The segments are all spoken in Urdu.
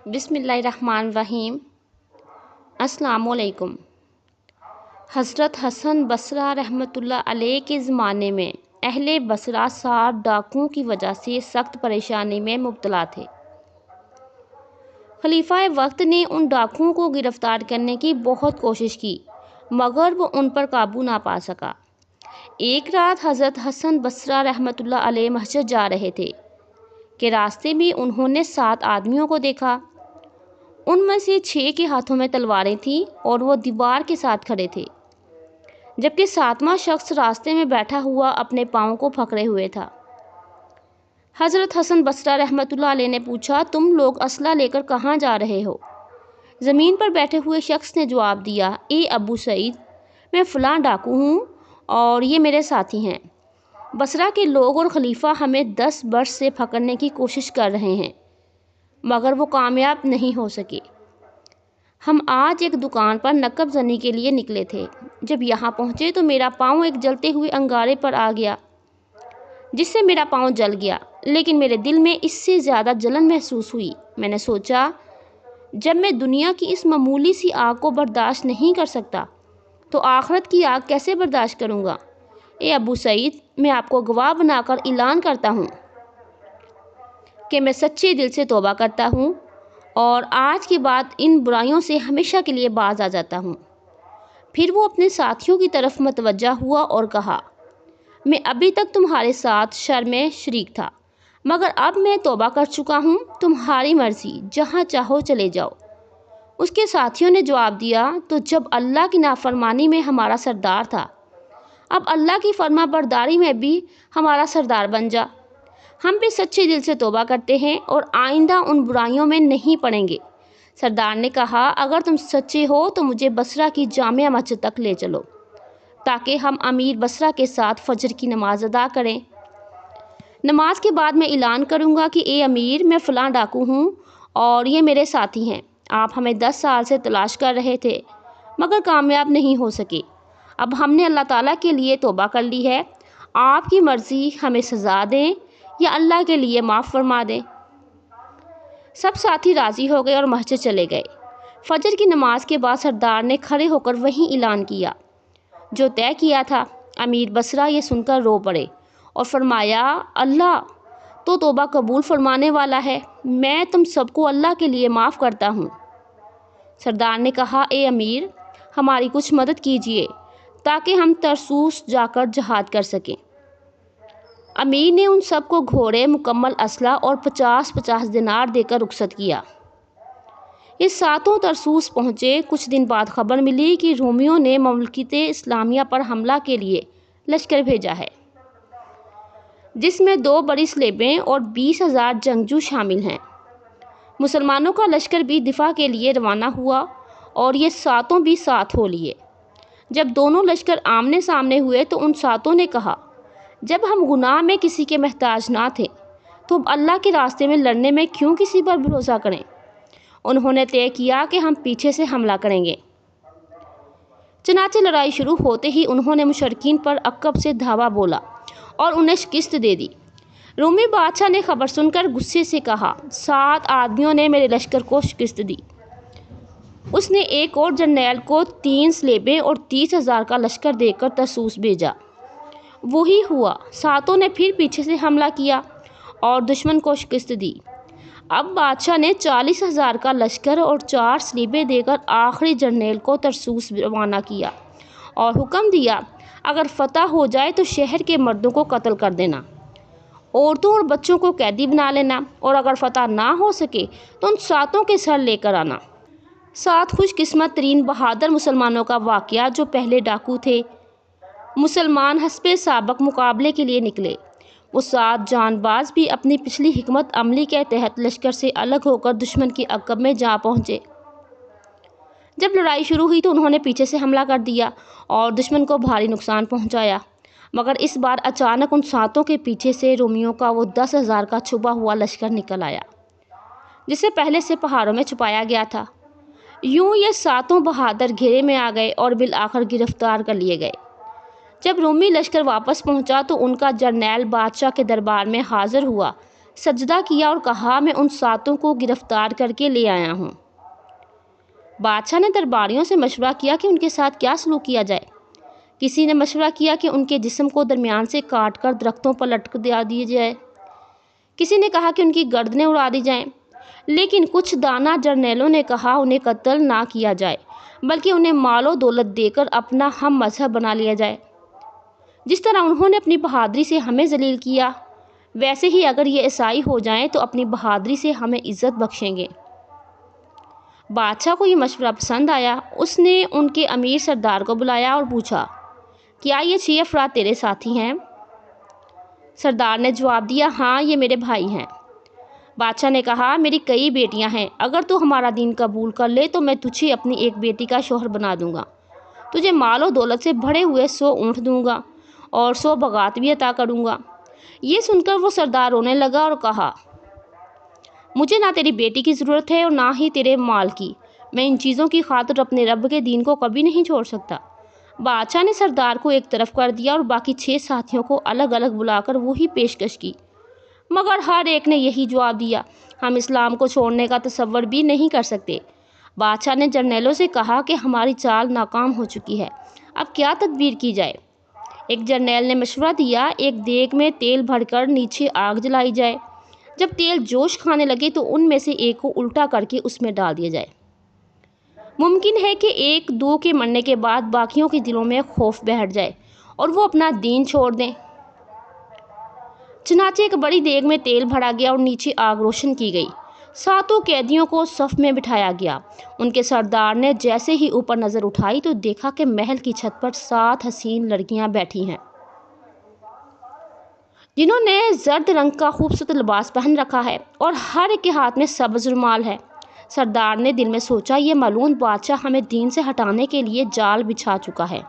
بسم اللہ الرحمن الرحیم۔ السلام علیکم۔ حضرت حسن بصری رحمۃ اللہ علیہ کے زمانے میں اہل بصرہ 60 ڈاکوؤں کی وجہ سے سخت پریشانی میں مبتلا تھے۔ خلیفہ وقت نے ان ڈاکوؤں کو گرفتار کرنے کی بہت کوشش کی مگر وہ ان پر قابو نہ پا سکا۔ ایک رات حضرت حسن بصری رحمۃ اللہ علیہ مسجد جا رہے تھے کہ راستے میں انہوں نے 7 آدمیوں کو دیکھا۔ ان میں سے 6 کے ہاتھوں میں تلواریں تھیں اور وہ دیوار کے ساتھ کھڑے تھے، جبکہ 7واں شخص راستے میں بیٹھا ہوا اپنے پاؤں کو پکڑے ہوئے تھا۔ حضرت حسن بصری رحمۃ اللہ علیہ نے پوچھا، تم لوگ اسلحہ لے کر کہاں جا رہے ہو؟ زمین پر بیٹھے ہوئے شخص نے جواب دیا، اے ابو سعید، میں فلاں ڈاکو ہوں اور یہ میرے ساتھی ہیں۔ بصرہ کے لوگ اور خلیفہ ہمیں 10 برس سے پکڑنے کی کوشش کر رہے ہیں مگر وہ کامیاب نہیں ہو سکے۔ ہم آج ایک دکان پر نقب زنی کے لیے نکلے تھے۔ جب یہاں پہنچے تو میرا پاؤں ایک جلتے ہوئے انگارے پر آ گیا جس سے میرا پاؤں جل گیا، لیکن میرے دل میں اس سے زیادہ جلن محسوس ہوئی۔ میں نے سوچا، جب میں دنیا کی اس معمولی سی آگ کو برداشت نہیں کر سکتا تو آخرت کی آگ کیسے برداشت کروں گا؟ اے ابو سعید، میں آپ کو گواہ بنا کر اعلان کرتا ہوں کہ میں سچے دل سے توبہ کرتا ہوں اور آج کے بعد ان برائیوں سے ہمیشہ کے لیے باز آ جاتا ہوں۔ پھر وہ اپنے ساتھیوں کی طرف متوجہ ہوا اور کہا، میں ابھی تک تمہارے ساتھ شر میں شریک تھا مگر اب میں توبہ کر چکا ہوں، تمہاری مرضی، جہاں چاہو چلے جاؤ۔ اس کے ساتھیوں نے جواب دیا، تو جب اللہ کی نافرمانی میں ہمارا سردار تھا، اب اللہ کی فرما برداری میں بھی ہمارا سردار بن جا۔ ہم بھی سچے دل سے توبہ کرتے ہیں اور آئندہ ان برائیوں میں نہیں پڑیں گے۔ سردار نے کہا، اگر تم سچے ہو تو مجھے بصرہ کی جامع مسجد تک لے چلو تاکہ ہم امیر بصرہ کے ساتھ فجر کی نماز ادا کریں۔ نماز کے بعد میں اعلان کروں گا کہ اے امیر، میں فلاں ڈاکو ہوں اور یہ میرے ساتھی ہیں۔ آپ ہمیں 10 سال سے تلاش کر رہے تھے مگر کامیاب نہیں ہو سکے۔ اب ہم نے اللہ تعالیٰ کے لیے توبہ کر لی ہے، آپ کی مرضی، ہمیں سزا دیں یا اللہ کے لیے معاف فرما دیں۔ سب ساتھی راضی ہو گئے اور مسجد چلے گئے۔ فجر کی نماز کے بعد سردار نے کھڑے ہو کر وہی اعلان کیا جو طے کیا تھا۔ امیر بصرہ یہ سن کر رو پڑے اور فرمایا، اللہ تو توبہ قبول فرمانے والا ہے، میں تم سب کو اللہ کے لیے معاف کرتا ہوں۔ سردار نے کہا، اے امیر، ہماری کچھ مدد کیجیے تاکہ ہم ترسوس جا کر جہاد کر سکیں۔ امیر نے ان سب کو گھوڑے، مکمل اسلحہ اور 50 دینار دے کر رخصت کیا۔ یہ 7 ترسوس پہنچے۔ کچھ دن بعد خبر ملی کہ رومیوں نے مملکت اسلامیہ پر حملہ کے لیے لشکر بھیجا ہے جس میں 2 بڑی سلیبیں اور 20,000 جنگجو شامل ہیں۔ مسلمانوں کا لشکر بھی دفاع کے لیے روانہ ہوا اور یہ 7 بھی ساتھ ہو لیے۔ جب دونوں لشکر آمنے سامنے ہوئے تو ان 7 نے کہا، جب ہم گناہ میں کسی کے محتاج نہ تھے تو اب اللہ کے راستے میں لڑنے میں کیوں کسی پر بھروسہ کریں؟ انہوں نے طے کیا کہ ہم پیچھے سے حملہ کریں گے۔ چنانچہ لڑائی شروع ہوتے ہی انہوں نے مشرکین پر عقب سے دھاوا بولا اور انہیں شکست دے دی۔ رومی بادشاہ نے خبر سن کر غصے سے کہا، 7 آدمیوں نے میرے لشکر کو شکست دی۔ اس نے ایک اور جرنیل کو 3 سلیبیں اور 30,000 کا لشکر دے کر ترسوس بھیجا۔ وہی ہوا، 7 نے پھر پیچھے سے حملہ کیا اور دشمن کو شکست دی۔ اب بادشاہ نے 40,000 کا لشکر اور 4 سلیبیں دے کر آخری جرنیل کو ترسوس روانہ کیا اور حکم دیا، اگر فتح ہو جائے تو شہر کے مردوں کو قتل کر دینا، عورتوں اور بچوں کو قیدی بنا لینا، اور اگر فتح نہ ہو سکے تو ان 7 کے سر لے کر آنا۔ 7 خوش قسمت ترین بہادر مسلمانوں کا واقعہ جو پہلے ڈاکو تھے، مسلمان حسب سابق مقابلے کے لیے نکلے۔ وہ 7 جان باز بھی اپنی پچھلی حکمت عملی کے تحت لشکر سے الگ ہو کر دشمن کی عقب میں جا پہنچے۔ جب لڑائی شروع ہوئی تو انہوں نے پیچھے سے حملہ کر دیا اور دشمن کو بھاری نقصان پہنچایا، مگر اس بار اچانک ان 7 کے پیچھے سے رومیوں کا وہ 10,000 کا چھپا ہوا لشکر نکل آیا جسے پہلے سے پہاڑوں میں چھپایا گیا تھا۔ یوں یہ 7 بہادر گھیرے میں آ گئے اور بالآخر گرفتار کر لیے گئے۔ جب رومی لشکر واپس پہنچا تو ان کا جرنیل بادشاہ کے دربار میں حاضر ہوا۔ سجدہ کیا اور کہا میں ان 7 کو گرفتار کر کے لے آیا ہوں۔ بادشاہ نے درباریوں سے مشورہ کیا کہ ان کے ساتھ کیا سلوک کیا جائے۔ کسی نے مشورہ کیا کہ ان کے جسم کو درمیان سے کاٹ کر درختوں پر لٹک دیا جائے، کسی نے کہا کہ ان کی گردنیں اڑا دی جائیں، لیکن کچھ دانا جرنیلوں نے کہا انہیں قتل نہ کیا جائے بلکہ انہیں مال و دولت دے کر اپنا ہم مذہب بنا لیا جائے۔ جس طرح انہوں نے اپنی بہادری سے ہمیں ذلیل کیا، ویسے ہی اگر یہ عیسائی ہو جائیں تو اپنی بہادری سے ہمیں عزت بخشیں گے۔ بادشاہ کو یہ مشورہ پسند آیا۔ اس نے ان کے امیر سردار کو بلایا اور پوچھا، کیا یہ 6 افراد تیرے ساتھی ہیں؟ سردار نے جواب دیا، ہاں یہ میرے بھائی ہیں۔ بادشاہ نے کہا، میری کئی بیٹیاں ہیں، اگر تو ہمارا دین قبول کر لے تو میں تجھے اپنی ایک بیٹی کا شوہر بنا دوں گا، تجھے مال و دولت سے بھرے ہوئے 100 اونٹ دوں گا اور 100 بغات بھی عطا کروں گا۔ یہ سن کر وہ سردار رونے لگا اور کہا، مجھے نہ تیری بیٹی کی ضرورت ہے اور نہ ہی تیرے مال کی، میں ان چیزوں کی خاطر اپنے رب کے دین کو کبھی نہیں چھوڑ سکتا۔ بادشاہ نے سردار کو ایک طرف کر دیا اور باقی 6 ساتھیوں کو الگ الگ بلا کر وہی پیشکش کی، مگر ہر ایک نے یہی جواب دیا، ہم اسلام کو چھوڑنے کا تصور بھی نہیں کر سکتے۔ بادشاہ نے جرنیلوں سے کہا کہ ہماری چال ناکام ہو چکی ہے، اب کیا تدبیر کی جائے؟ ایک جرنیل نے مشورہ دیا، ایک دیگ میں تیل بھر کر نیچے آگ جلائی جائے، جب تیل جوش کھانے لگے تو ان میں سے ایک کو الٹا کر کے اس میں ڈال دیا جائے۔ ممکن ہے کہ 1-2 کے مرنے کے بعد باقیوں کے دلوں میں خوف بیٹھ جائے اور وہ اپنا دین چھوڑ دیں۔ چنانچہ ایک بڑی دیگ میں تیل بھرا گیا اور نیچے آگ روشن کی گئی۔ 7 قیدیوں کو صف میں بٹھایا گیا۔ ان کے سردار نے جیسے ہی اوپر نظر اٹھائی تو دیکھا کہ محل کی چھت پر 7 حسین لڑکیاں بیٹھی ہیں، جنہوں نے زرد رنگ کا خوبصورت لباس پہن رکھا ہے اور ہر ایک کے ہاتھ میں سبز رومال ہے۔ سردار نے دل میں سوچا، یہ ملعون بادشاہ ہمیں دین سے ہٹانے کے لیے جال بچھا چکا ہے۔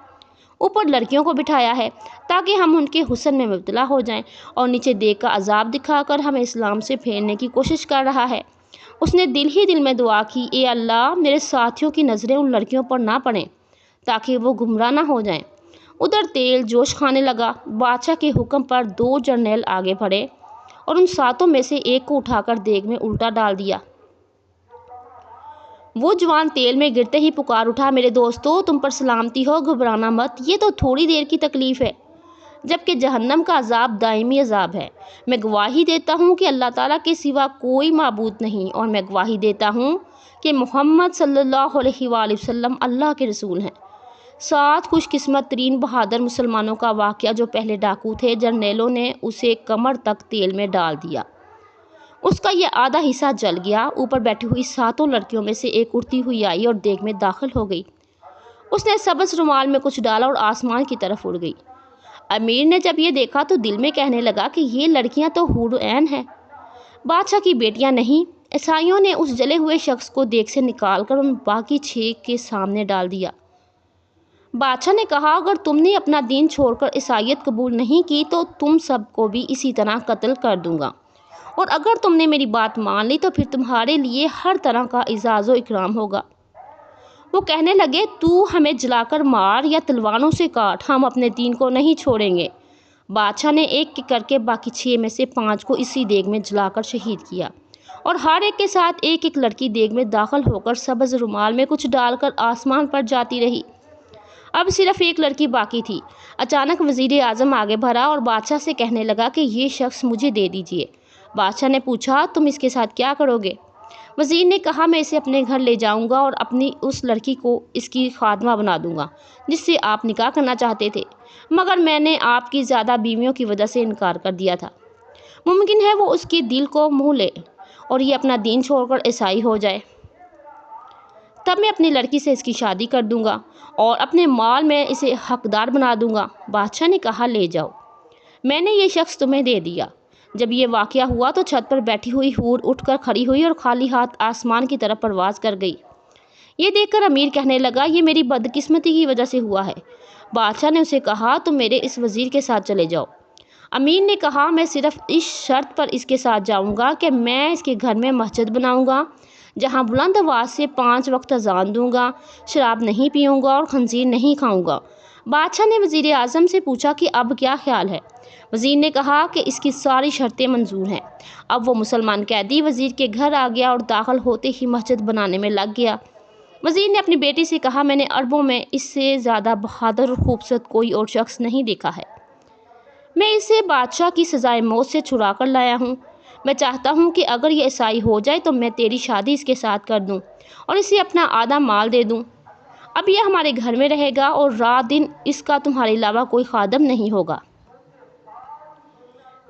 اوپر لڑکیوں کو بٹھایا ہے تاکہ ہم ان کے حسن میں مبتلا ہو جائیں، اور نیچے دیگ کا عذاب دکھا کر ہمیں اسلام سے پھیرنے کی کوشش کر رہا ہے۔ اس نے دل ہی دل میں دعا کی، اے اللہ میرے ساتھیوں کی نظریں ان لڑکیوں پر نہ پڑیں تاکہ وہ گمراہ نہ ہو جائیں۔ ادھر تیل جوش کھانے لگا۔ بادشاہ کے حکم پر 2 جرنیل آگے بڑھے اور ان 7 میں سے ایک کو اٹھا کر دیگ میں الٹا ڈال دیا۔ وہ جوان تیل میں گرتے ہی پکار اٹھا، میرے دوستو تم پر سلامتی ہو، گھبرانا مت، یہ تو تھوڑی دیر کی تکلیف ہے، جبکہ جہنم کا عذاب دائمی عذاب ہے۔ میں گواہی دیتا ہوں کہ اللہ تعالیٰ کے سوا کوئی معبود نہیں، اور میں گواہی دیتا ہوں کہ محمد صلی اللہ علیہ وآلہ وسلم اللہ کے رسول ہیں۔ 7 خوش قسمت ترین بہادر مسلمانوں کا واقعہ، جو پہلے ڈاکو تھے، جرنیلوں نے اسے کمر تک تیل میں ڈال دیا۔ اس کا یہ آدھا حصہ جل گیا۔ اوپر بیٹھی ہوئی 7 لڑکیوں میں سے ایک اڑتی ہوئی آئی اور دیگ میں داخل ہو گئی۔ اس نے سبز رومال میں کچھ ڈالا اور آسمان کی طرف اڑ گئی۔ امیر نے جب یہ دیکھا تو دل میں کہنے لگا کہ یہ لڑکیاں تو حور عین ہیں، بادشاہ کی بیٹیاں نہیں۔ عیسائیوں نے اس جلے ہوئے شخص کو دیگ سے نکال کر ان باقی 6 کے سامنے ڈال دیا۔ بادشاہ نے کہا، اگر تم نے اپنا دین چھوڑ کر عیسائیت قبول نہیں کی تو تم سب کو بھی اسی طرح قتل کر دوں گا، اور اگر تم نے میری بات مان لی تو پھر تمہارے لیے ہر طرح کا اعزاز و اکرام ہوگا۔ وہ کہنے لگے، تو ہمیں جلا کر مار یا تلواروں سے کاٹ، ہم اپنے دین کو نہیں چھوڑیں گے۔ بادشاہ نے ایک ایک کر کے باقی 6 میں سے 5 کو اسی دیگ میں جلا کر شہید کیا، اور ہر ایک کے ساتھ ایک ایک لڑکی دیگ میں داخل ہو کر سبز رومال میں کچھ ڈال کر آسمان پر جاتی رہی۔ اب صرف ایک لڑکی باقی تھی۔ اچانک وزیر اعظم آگے بڑھا اور بادشاہ سے کہنے لگا کہ یہ شخص مجھے دے دیجیے۔ بادشاہ نے پوچھا، تم اس کے ساتھ کیا کرو گے؟ وزیر نے کہا، میں اسے اپنے گھر لے جاؤں گا اور اپنی اس لڑکی کو اس کی خادمہ بنا دوں گا جس سے آپ نکاح کرنا چاہتے تھے، مگر میں نے آپ کی زیادہ بیویوں کی وجہ سے انکار کر دیا تھا۔ ممکن ہے وہ اس کے دل کو موہ لے اور یہ اپنا دین چھوڑ کر عیسائی ہو جائے، تب میں اپنی لڑکی سے اس کی شادی کر دوں گا اور اپنے مال میں اسے حقدار بنا دوں گا۔ بادشاہ نے کہا، لے جاؤ، میں نے یہ شخص تمہیں دے دیا۔ جب یہ واقعہ ہوا تو چھت پر بیٹھی ہوئی حور اٹھ کر کھڑی ہوئی اور خالی ہاتھ آسمان کی طرف پرواز کر گئی۔ یہ دیکھ کر امیر کہنے لگا، یہ میری بدقسمتی کی وجہ سے ہوا ہے۔ بادشاہ نے اسے کہا، تم میرے اس وزیر کے ساتھ چلے جاؤ۔ امیر نے کہا، میں صرف اس شرط پر اس کے ساتھ جاؤں گا کہ میں اس کے گھر میں مسجد بناؤں گا جہاں بلند آواز سے 5 وقت اذان دوں گا، شراب نہیں پیوں گا اور خنزیر نہیں کھاؤں گا۔ بادشاہ نے وزیر اعظم سے پوچھا کہ اب کیا خیال ہے؟ وزیر نے کہا کہ اس کی ساری شرطیں منظور ہیں۔ اب وہ مسلمان قیدی وزیر کے گھر آ گیا اور داخل ہوتے ہی مسجد بنانے میں لگ گیا۔ وزیر نے اپنی بیٹی سے کہا، میں نے عربوں میں اس سے زیادہ بہادر اور خوبصورت کوئی اور شخص نہیں دیکھا ہے۔ میں اسے بادشاہ کی سزائے موت سے چھڑا کر لایا ہوں۔ میں چاہتا ہوں کہ اگر یہ عیسائی ہو جائے تو میں تیری شادی اس کے ساتھ کر دوں اور اسے اپنا آدھا مال دے دوں۔ اب یہ ہمارے گھر میں رہے گا اور رات دن اس کا تمہارے علاوہ کوئی خادم نہیں ہوگا۔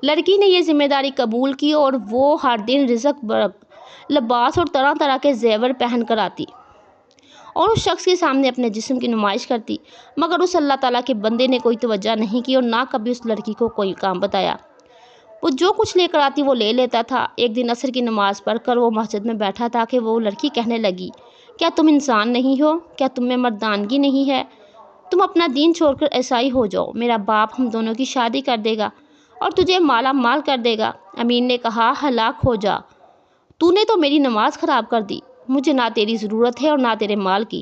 لڑکی نے یہ ذمہ داری قبول کی اور وہ ہر دن رزق لباس اور طرح طرح کے زیور پہن کر آتی اور اس شخص کے سامنے اپنے جسم کی نمائش کرتی، مگر اس اللہ تعالیٰ کے بندے نے کوئی توجہ نہیں کی اور نہ کبھی اس لڑکی کو کوئی کام بتایا۔ وہ جو کچھ لے کر آتی وہ لے لیتا تھا۔ ایک دن عصر کی نماز پڑھ کر وہ مسجد میں بیٹھا تھا کہ وہ لڑکی کہنے لگی، کیا تم انسان نہیں ہو؟ کیا تم میں مردانگی نہیں ہے؟ تم اپنا دین چھوڑ کر عیسائی ہو جاؤ، میرا باپ ہم دونوں کی شادی کر دے گا اور تجھے مالا مال کر دے گا۔ امیر نے کہا، ہلاک ہو جا، تو نے تو میری نماز خراب کر دی، مجھے نہ تیری ضرورت ہے اور نہ تیرے مال کی۔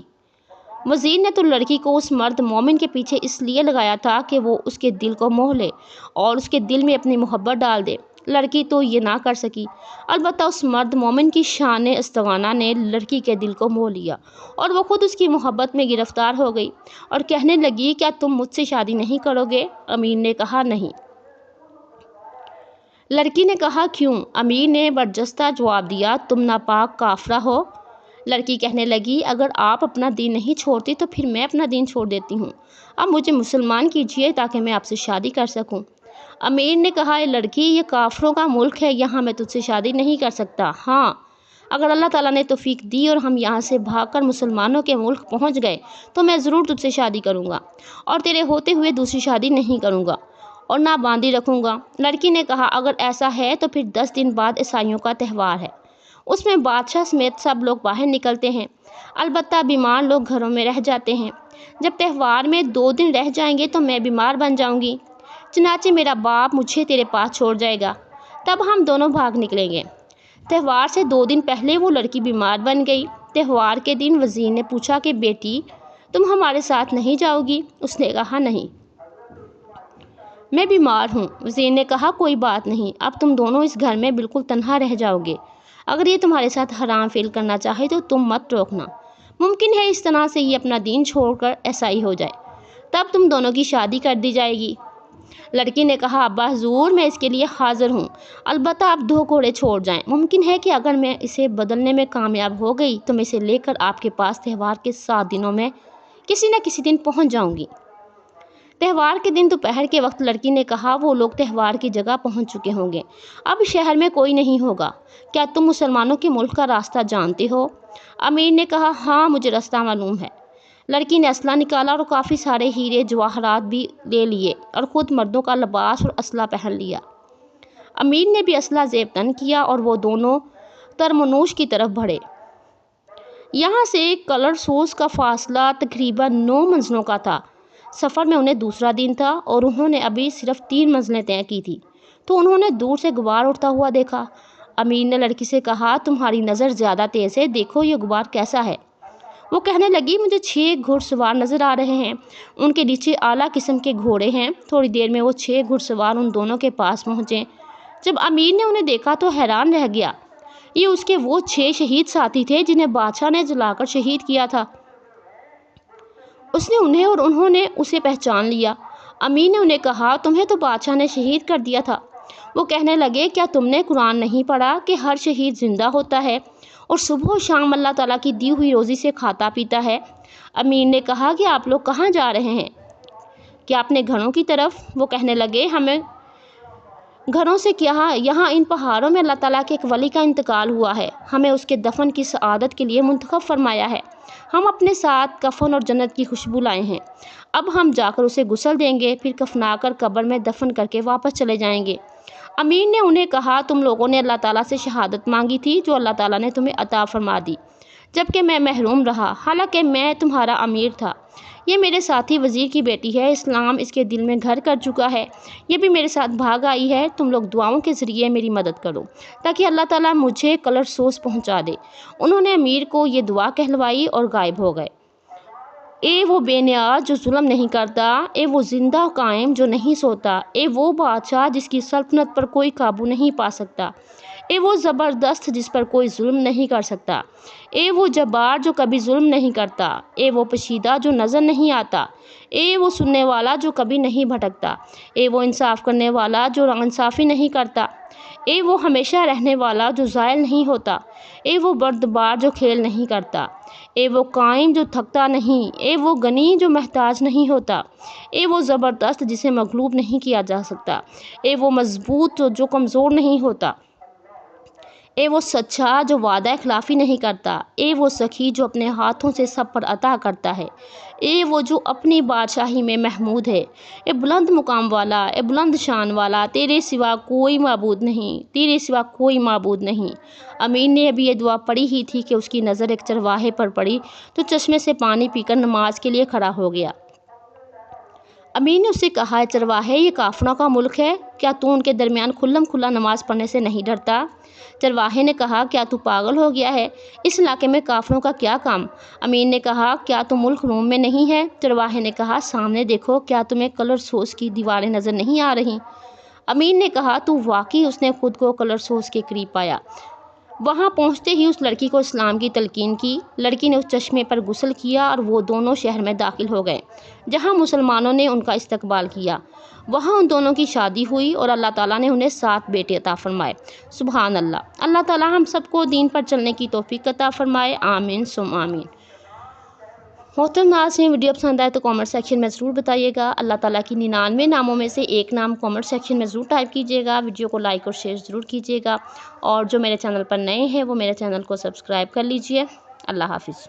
وزیر نے تو لڑکی کو اس مرد مومن کے پیچھے اس لیے لگایا تھا کہ وہ اس کے دل کو موہ لے اور اس کے دل میں اپنی محبت ڈال دے۔ لڑکی تو یہ نہ کر سکی، البتہ اس مرد مومن کی شان استغانہ نے لڑکی کے دل کو موہ لیا اور وہ خود اس کی محبت میں گرفتار ہو گئی اور کہنے لگی، کیا تم مجھ سے شادی نہیں کرو گے؟ امیر نے کہا، نہیں۔ لڑکی نے کہا، کیوں؟ امیر نے برجستہ جواب دیا، تم ناپاک کافرہ ہو۔ لڑکی کہنے لگی، اگر آپ اپنا دین نہیں چھوڑتی تو پھر میں اپنا دین چھوڑ دیتی ہوں، اب مجھے مسلمان کیجیے تاکہ میں آپ سے شادی کر سکوں۔ امیر نے کہا، اے لڑکی، یہ کافروں کا ملک ہے، یہاں میں تجھ سے شادی نہیں کر سکتا۔ ہاں، اگر اللہ تعالیٰ نے توفیق دی اور ہم یہاں سے بھاگ کر مسلمانوں کے ملک پہنچ گئے تو میں ضرور تجھ سے شادی کروں گا اور تیرے ہوتے ہوئے دوسری شادی نہیں کروں گا اور نہ باندھی رکھوں گا۔ لڑکی نے کہا، اگر ایسا ہے تو پھر 10 دن بعد عیسائیوں کا تہوار ہے، اس میں بادشاہ سمیت سب لوگ باہر نکلتے ہیں، البتہ بیمار لوگ گھروں میں رہ جاتے ہیں۔ جب تہوار میں 2 دن رہ جائیں گے تو میں بیمار بن جاؤں گی، چنانچہ میرا باپ مجھے تیرے پاس چھوڑ جائے گا، تب ہم دونوں بھاگ نکلیں گے۔ تہوار سے 2 دن پہلے وہ لڑکی بیمار بن گئی۔ تہوار کے دن وزیر نے پوچھا کہ بیٹی، تم ہمارے ساتھ نہیں جاؤ گی؟ اس نے کہا، نہیں، میں بیمار ہوں۔ وزیر نے کہا، کوئی بات نہیں، اب تم دونوں اس گھر میں بالکل تنہا رہ جاؤ گے۔ اگر یہ تمہارے ساتھ حرام فعل کرنا چاہے تو تم مت روکنا، ممکن ہے اس طرح سے یہ اپنا دین چھوڑ کر عیسائی ہو جائے، تب تم دونوں کی شادی کر دی جائے گی۔ لڑکی نے کہا، ابا حضور، میں اس کے لیے حاضر ہوں، البتہ آپ 2 گھوڑے چھوڑ جائیں، ممکن ہے کہ اگر میں اسے بدلنے میں کامیاب ہو گئی تو میں اسے لے کر آپ کے پاس تہوار کے 7 دنوں میں کسی نہ کسی دن پہنچ جاؤں گی۔ تہوار کے دن دوپہر کے وقت لڑکی نے کہا، وہ لوگ تہوار کی جگہ پہنچ چکے ہوں گے، اب شہر میں کوئی نہیں ہوگا، کیا تم مسلمانوں کے ملک کا راستہ جانتے ہو؟ امیر نے کہا، ہاں، مجھے راستہ معلوم ہے۔ لڑکی نے اسلحہ نکالا اور کافی سارے ہیرے جواہرات بھی لے لیے اور خود مردوں کا لباس اور اسلحہ پہن لیا۔ امیر نے بھی اسلحہ زیب تن کیا اور وہ دونوں ترمنوش کی طرف بڑھے۔ یہاں سے کلرسوس کا فاصلہ تقریباً 9 منزلوں کا تھا۔ سفر میں انہیں دوسرا دن تھا اور انہوں نے ابھی صرف 3 منزلیں طے کی تھی تو انہوں نے دور سے غبار اڑتا ہوا دیکھا۔ امیر نے لڑکی سے کہا، تمہاری نظر زیادہ تیز ہے، دیکھو یہ غبار کیسا ہے۔ وہ کہنے لگی، مجھے 6 گھڑ سوار نظر آ رہے ہیں، ان کے نیچے اعلیٰ قسم کے گھوڑے ہیں۔ تھوڑی دیر میں وہ 6 گھڑ سوار ان دونوں کے پاس پہنچے۔ جب امیر نے انہیں دیکھا تو حیران رہ گیا، یہ اس کے وہ 6 شہید ساتھی تھے جنہیں بادشاہ نے جلا کر شہید کیا تھا۔ اس نے انہیں اور انہوں نے اسے پہچان لیا۔ امیر نے انہیں کہا، تمہیں تو بادشاہ نے شہید کر دیا تھا۔ وہ کہنے لگے، کیا تم نے قرآن نہیں پڑھا کہ ہر شہید زندہ ہوتا ہے اور صبح و شام اللہ تعالیٰ کی دی ہوئی روزی سے کھاتا پیتا ہے؟ امیر نے کہا کہ آپ لوگ کہاں جا رہے ہیں؟ کیا اپنے گھروں کی طرف؟ وہ کہنے لگے، ہمیں گھروں سے کیا، یہاں ان پہاڑوں میں اللہ تعالیٰ کے ایک ولی کا انتقال ہوا ہے، ہمیں اس کے دفن کی سعادت کے لیے منتخب فرمایا ہے، ہم اپنے ساتھ کفن اور جنت کی خوشبو لائے ہیں، اب ہم جا کر اسے غسل دیں گے، پھر کفنا کر قبر میں دفن کر کے واپس چلے جائیں گے۔ امیر نے انہیں کہا، تم لوگوں نے اللہ تعالیٰ سے شہادت مانگی تھی جو اللہ تعالیٰ نے تمہیں عطا فرما دی، جبکہ میں محروم رہا، حالانکہ میں تمہارا امیر تھا۔ یہ میرے ساتھی وزیر کی بیٹی ہے، اسلام اس کے دل میں گھر کر چکا ہے، یہ بھی میرے ساتھ بھاگ آئی ہے، تم لوگ دعاؤں کے ذریعے میری مدد کرو تاکہ اللہ تعالیٰ مجھے کلرسوس پہنچا دے۔ انہوں نے امیر کو یہ دعا کہلوائی اور غائب ہو گئے۔ اے وہ بے نیاز جو ظلم نہیں کرتا، اے وہ زندہ قائم جو نہیں سوتا، اے وہ بادشاہ جس کی سلطنت پر کوئی قابو نہیں پا سکتا، اے وہ زبردست جس پر کوئی ظلم نہیں کر سکتا، اے وہ جبار جو کبھی ظلم نہیں کرتا، اے وہ پوشیدہ جو نظر نہیں آتا، اے وہ سننے والا جو کبھی نہیں بھٹکتا، اے وہ انصاف کرنے والا جو ناانصافی نہیں کرتا، اے وہ ہمیشہ رہنے والا جو زائل نہیں ہوتا، اے وہ بردبار جو کھیل نہیں کرتا، اے وہ قائم جو تھکتا نہیں، اے وہ غنی جو محتاج نہیں ہوتا، اے وہ زبردست جسے مغلوب نہیں کیا جا سکتا، اے وہ مضبوط جو کمزور نہیں ہوتا، اے وہ سچا جو وعدہ خلافی نہیں کرتا، اے وہ سخی جو اپنے ہاتھوں سے سب پر عطا کرتا ہے، اے وہ جو اپنی بادشاہی میں محمود ہے، اے بلند مقام والا، اے بلند شان والا، تیرے سوا کوئی معبود نہیں، تیرے سوا کوئی معبود نہیں۔ امین نے ابھی یہ دعا پڑھی ہی تھی کہ اس کی نظر ایک چرواہے پر پڑی تو چشمے سے پانی پی کر نماز کے لیے کھڑا ہو گیا۔ امین نے اس سے کہا، اے چرواہے، یہ کافروں کا ملک ہے، کیا تو ان کے درمیان کھلم کھلا نماز پڑھنے سے نہیں ڈرتا؟ چرواہے نے کہا، کیا تو پاگل ہو گیا ہے؟ اس علاقے میں کافروں کا کیا کام؟ امین نے کہا، کیا تو ملک روم میں نہیں ہے؟ چرواہے نے کہا، سامنے دیکھو، کیا تمہیں کلر سوس کی دیواریں نظر نہیں آ رہی؟ امین نے کہا، تو واقعی اس نے خود کو کلر سوس کے قریب پایا۔ وہاں پہنچتے ہی اس لڑکی کو اسلام کی تلقین کی، لڑکی نے اس چشمے پر غسل کیا اور وہ دونوں شہر میں داخل ہو گئے جہاں مسلمانوں نے ان کا استقبال کیا۔ وہاں ان دونوں کی شادی ہوئی اور اللہ تعالیٰ نے انہیں 7 بیٹے عطا فرمائے۔ سبحان اللہ۔ اللہ تعالیٰ ہم سب کو دین پر چلنے کی توفیق عطا فرمائے، آمین ثم آمین۔ محترم ناظرین، ویڈیو پسند آئے تو کامنٹ سیکشن میں ضرور بتائیے گا۔ اللہ تعالیٰ کی 99 ناموں میں سے ایک نام کامنٹ سیکشن میں ضرور ٹائپ کیجیے گا۔ ویڈیو کو لائک اور شیئر ضرور کیجیے گا، اور جو میرے چینل پر نئے ہیں وہ میرے چینل کو سبسکرائب کر لیجیے۔ اللہ حافظ۔